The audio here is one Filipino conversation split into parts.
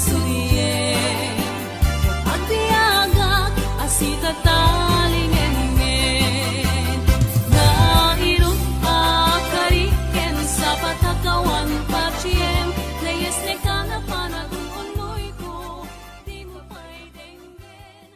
surien. Agbiagak asita talingengen. Nairut akariken sa patakawan pachiem. Layas ne kana panatun unoy ko. Di mo pa'y denggen.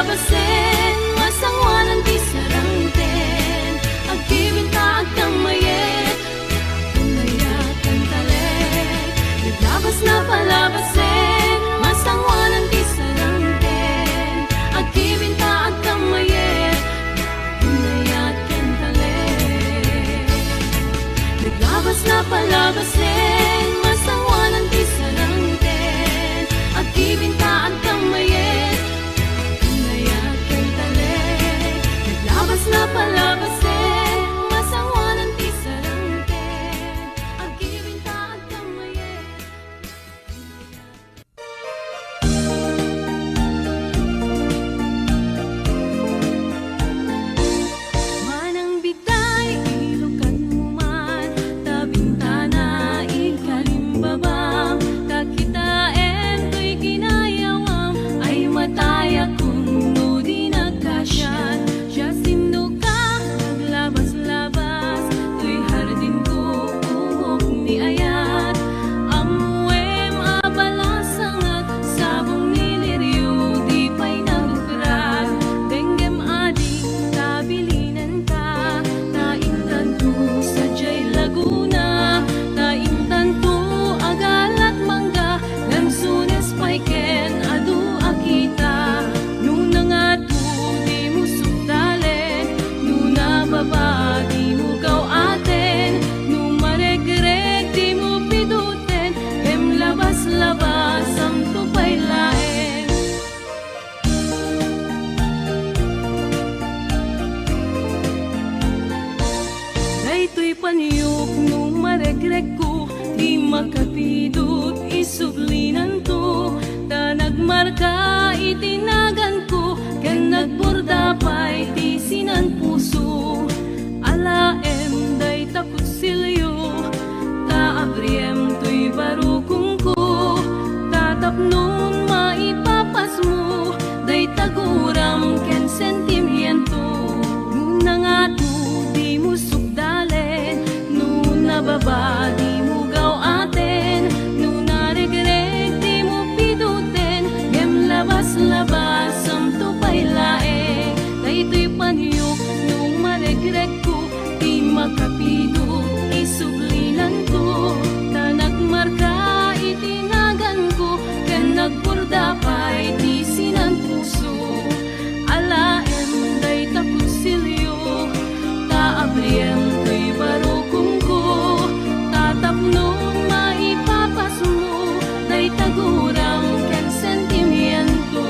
palabasin, masangwanan di sarangten, agibinta agkang mayet, unayakan talet. Naglabas na palabasin, masangwanan di sarangten, agibinta agkang mayet, unayakan talet. Naglabas na palabasin, masangwanan di sarangten, agibintaan kang mayet, unayakan talet. Naglabas na palabasin, masangwanan di sarangten, agibintaan kang mayet. Manang bitay, ilukan mo man, tabing tana, ikalimbabang, kakitain ko'y ginayawang, ay mataya kung no di nagkasyan. Siya sinukang naglabas-labas, to'y hardin ko umok ni ayat. Amuem abalasang sabong niliryo, di pa'y nagukrat. Denggem ading kabilinan ka, taintan to sa Jay Laguna, taintan to agalat mangga, lansunes paiken adu akita. Nuna nga to di mo sugdalen, nuna baba di mo gaw aten, nung maregreg di mo piduten, em labas-labas ang tupay laen. Daytoy paniyok nung maregreg ko, di makapidot isublinan to, ta nagmarka itinagan ko, ken nagborda pa'y tisinan puso. Alaem day takutsilyo, ta abriem to'y barukong ko, tatapnon maipapas mo, day taguram ken sentimiento. Nuna nga to di mo sugdalen, nuna baba di mo gaw aten, nuna regreg di mo piduten, gem labas-labas ang tupay laeng. Daytoy paniyok nung maregreg ko, di makapidot isublinan ko, ta nagmarka itinagan ko, ken nagborda pa'y tisinan puso. Alaem day takutsilyo, ta abriem to'y barukong ko, tatapnon maipapas mo, day taguram ken sentimiento.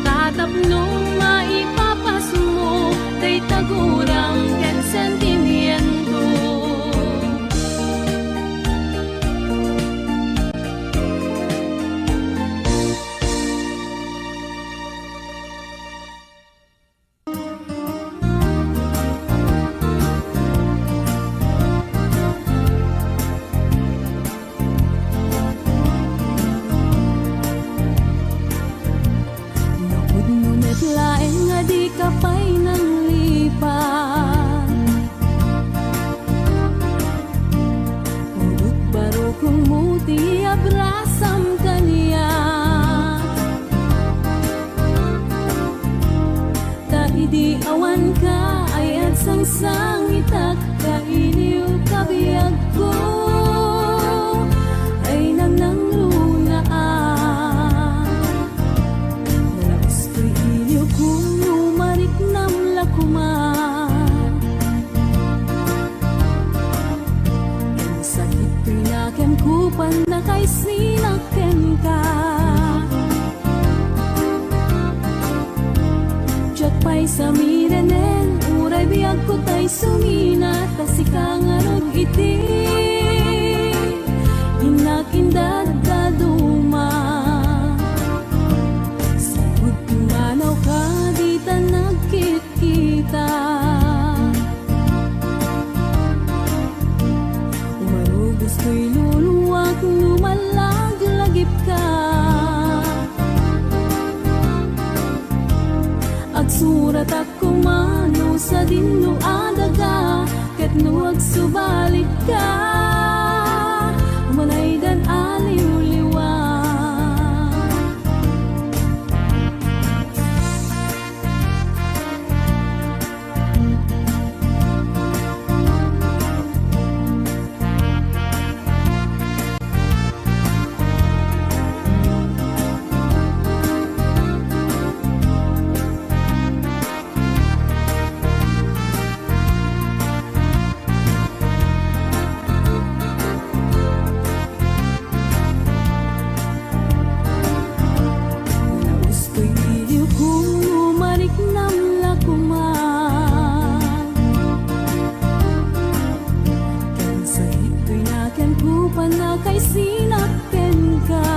Tatapnon maipapas mo, day taguram ken sentimiento. Nakudnunit laeng nga di ka pa'y nanglipan, udot barukong mo di abrasam kaniya, ta idi awan ka ay at sangsang itak ka iniw kabiyag ko, ay nang lunaan. Nalabas ko'y iniw kung numarik nam lakuman, ang sakit ko'y nakemkupan na kay sinaken ka. Diyak pa'y sa mirenen, uray biyag ko ta'y sumina, tasika nga rog iti, inakindad kaduma. Sabot kumanaw ka, di ta nagkit-kita, umarugos ko'y luluwag, lumalag-lagip ka. Agsurat ako mano sa dinno adaga, ket nuwag subalik ka, umanay dan aliw-liwa. kay sinakten ka.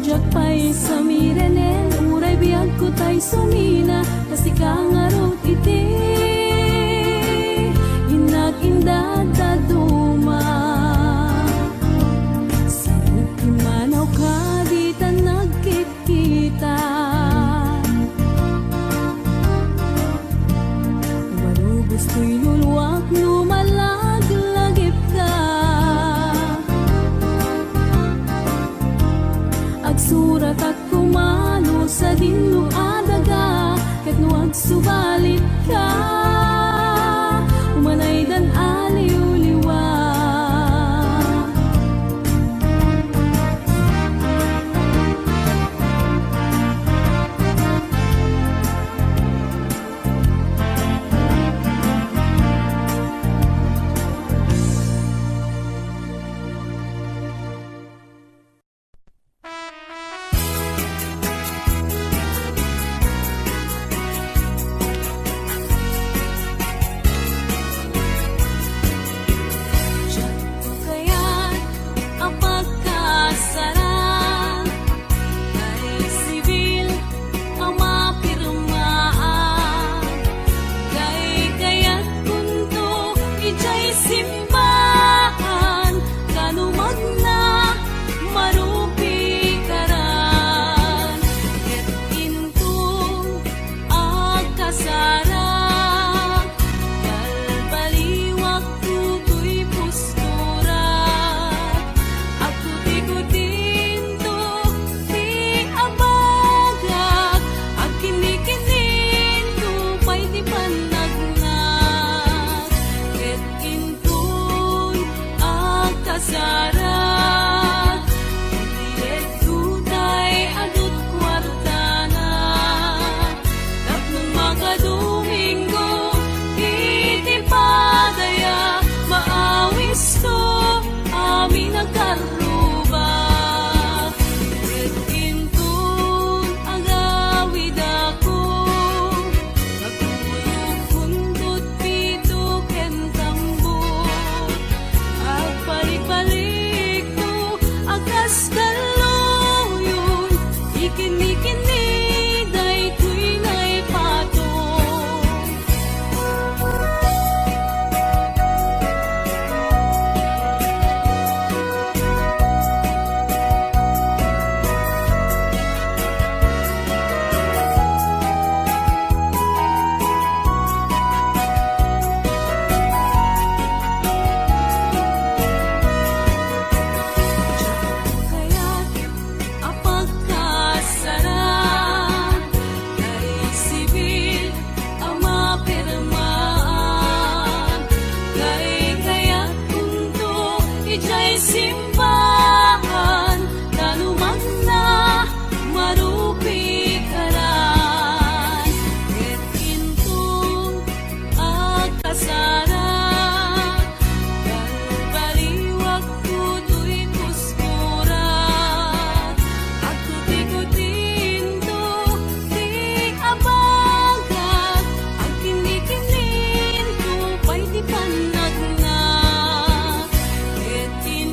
Jak pa'y sa mirenen, uray biyag ko tay sumina, kasi kangarot iti inag-indad daduma. Sa ukimanaw ka, di ta nagkikita. Gusto'y luluwak, lumalaglagip ka. Agsurat at kumano sa dinlo adaga, ket no agsubalit ka, umanay dan aliw-liwa. Panagna, et in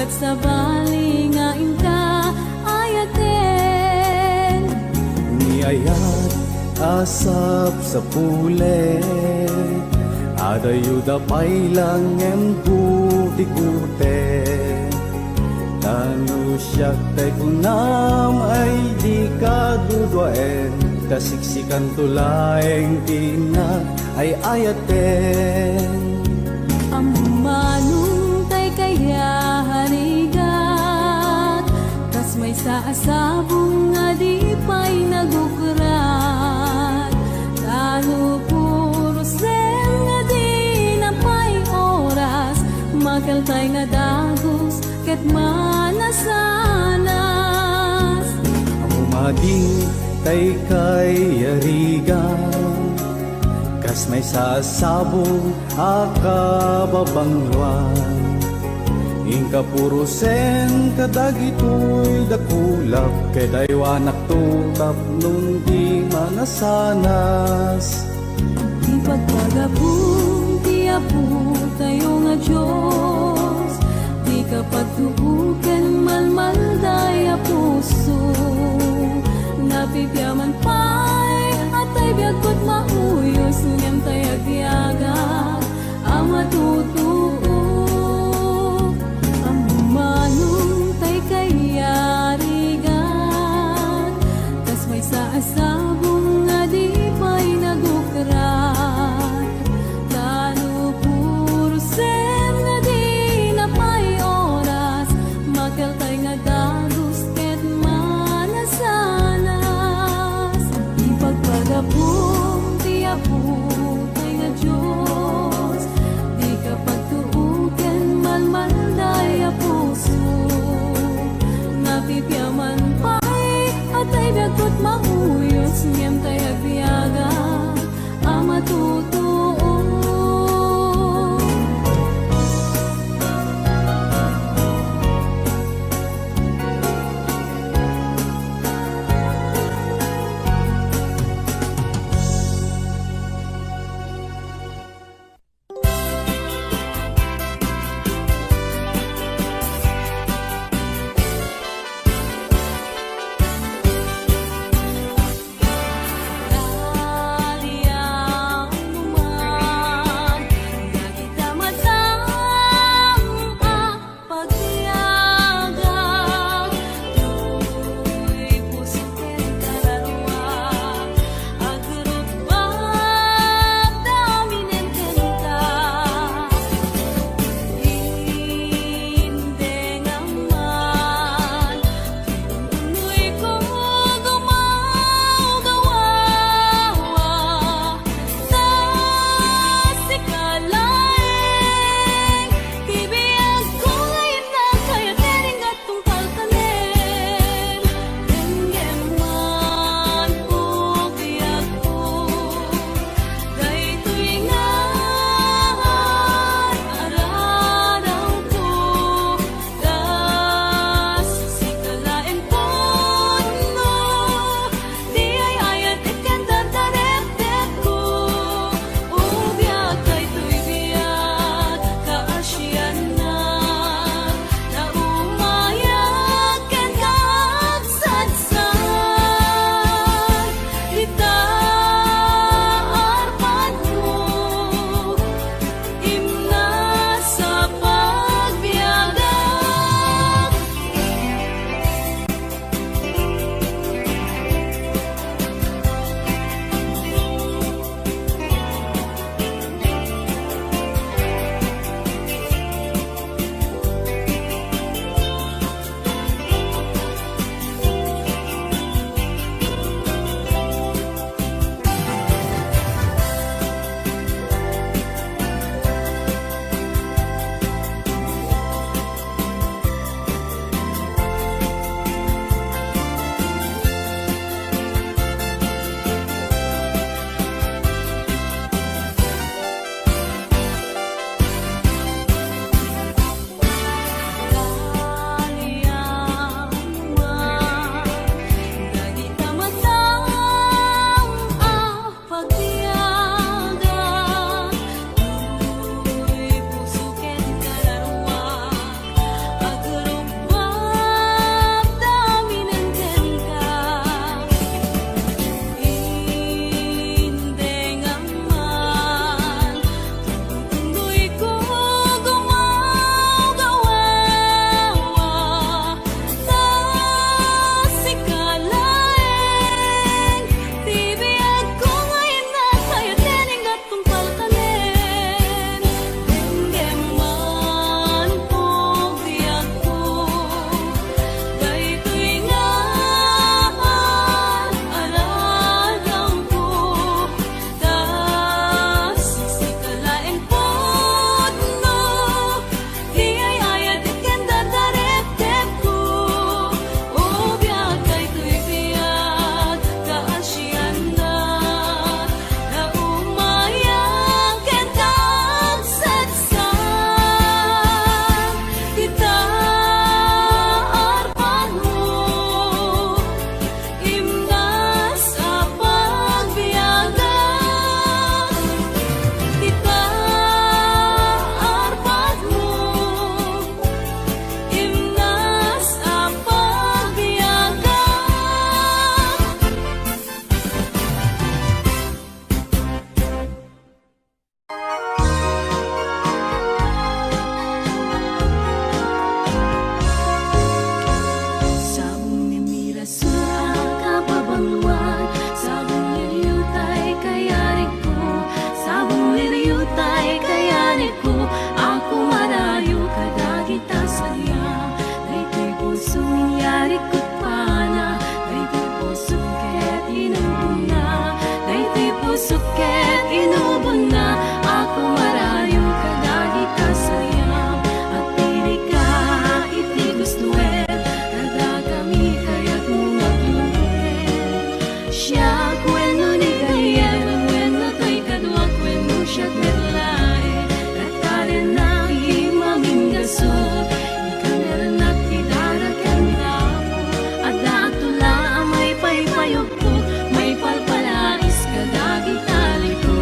kat sa bali nga inta ayaten. Ni ayat asap sa pule, adayuda pailang emputi-kute. Tanu siyak tay kunam ay di kadudwaen, kasiksikan tulaeng tina ay ayaten. Amumanong tay kaya harigat, kas may saasabong nga di pa'y nagukrat. Talo puro sen nga di na pa'y oras, makaltay nga dagos ket manasanas. Amumading tay kay arigan, kas may sasabong akababangluan. Ingka puro sen kadagitoy dakulap, kay daywanak tutap nung di manasanas. Di pagpagapong ti apo tayo nga Diyos, di kapag tubukan malmaldaya puso. Napipyaman pa'y atay biyagkot mauyos, ngem tay agyaga ang matutuo. Ang bumanong tay kayarigan, kas may saasabong nga di pa'y nagukrat. Talo puro sen nga di na pa'y oras, makaltay nga dagos ket manasanas. Ipagpagapong ti apo tay nga Diyos, di kapag tuuken malmaldaya puso. Napipyaman pa'y atay biyagkot mauyos, ngem tay agbiyaga ang matutuo. pusok ket inubon na ako marayo kadagi kasayam at pili ka iti gustuet kada kami kaya't mungagluet siya kweno ni gayen wenno to'y kadwa kweno siya't medlae at karen na imamin gasot ikaner na tidara kenda at datula may paypayog ko may palpalais kadagi tali ko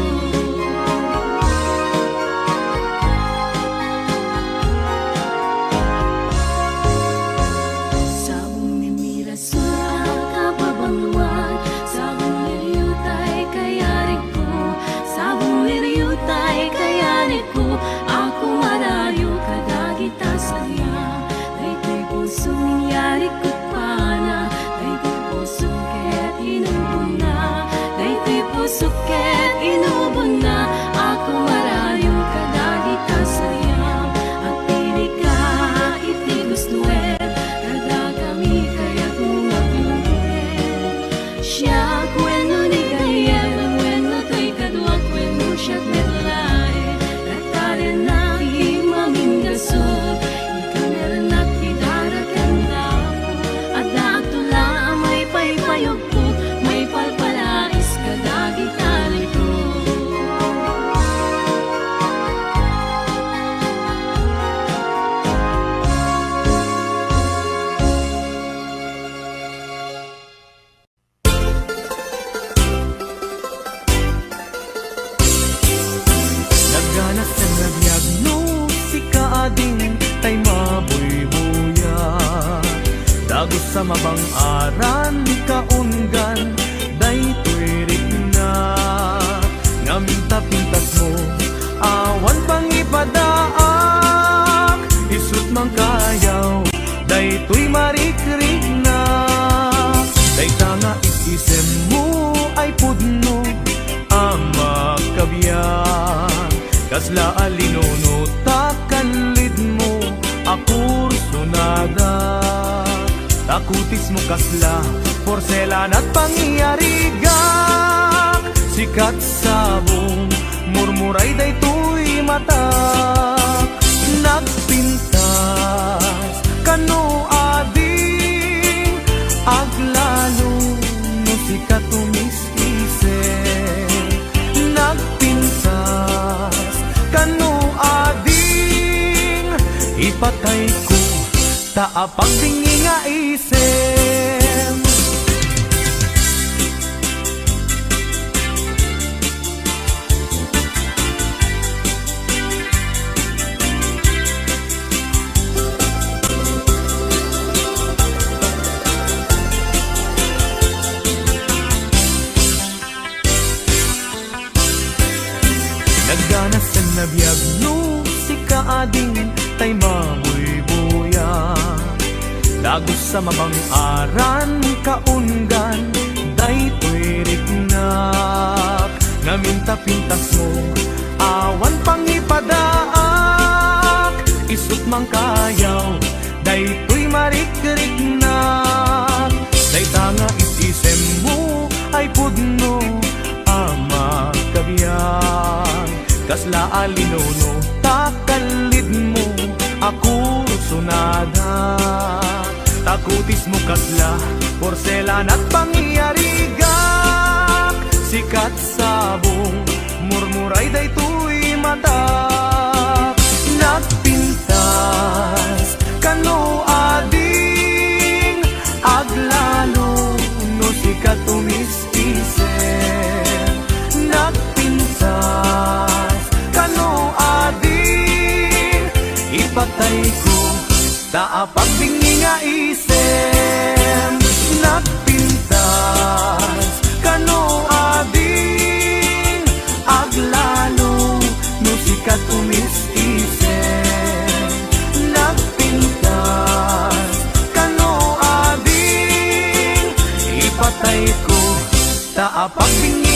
sabong ni mirasura kababanguan sabong liriyutay kayarik ko sabong liriyutay kayarik ko ako marayo kadagi tasaya daytoy puso ninyarik ko't pana daytoy puso ket inubon na daytoy puso ket inubon na ako marayo kadagi tasaya at pili ka iti gustuet kada kami kaya't mungagluet siya kweno ni gayen wenno to'y kadwa kweno siya't medlae at karen na imamin gasot ikaner na tidara kenda at datula may paypayog ko may palpalais kadagi tali ko Nagganas ng nagnyag no si kaading tay mabuybuya dagos sa mabang aran kaunggan daytoy rigna ngaminta-pintas mo awan pang ipadaak isut mang kayaw daytoy marikrig na dayta nga isisem mo ay pudno ang makabyan kasla alinono takanlid mo akur sunada takutis mo kasla porselan at pangyarigak sikat sabong murmuray daytoy mata nagpintas kano ading aglalo no sikat tumis-ise nagpintas kano ading ipatay ko taapag dingi nga isem nagganas ang nabiyag no si kaading tay mabuybuya dagos sa mabang aran kaunggan daytoy rignak ngaminta-pintas mo awan pang ipadaak isut mang kayaw daytoy marikrik-nak dayta nga isisem mo ay pudno ama kabiyan kasla alinono takalid mo ako sunada takutis mo kasla porselan at pangyarigak sikat sabong murmuray daytoy mata nagpintas kano ading aglalo no sikat tumis-ise nagpintas kano ading ipatay ko taapag dingi nga isem nagpintas kano ading aglalo no sikat tumis-ise nagpintas kano ading ipatay ko taapag dingi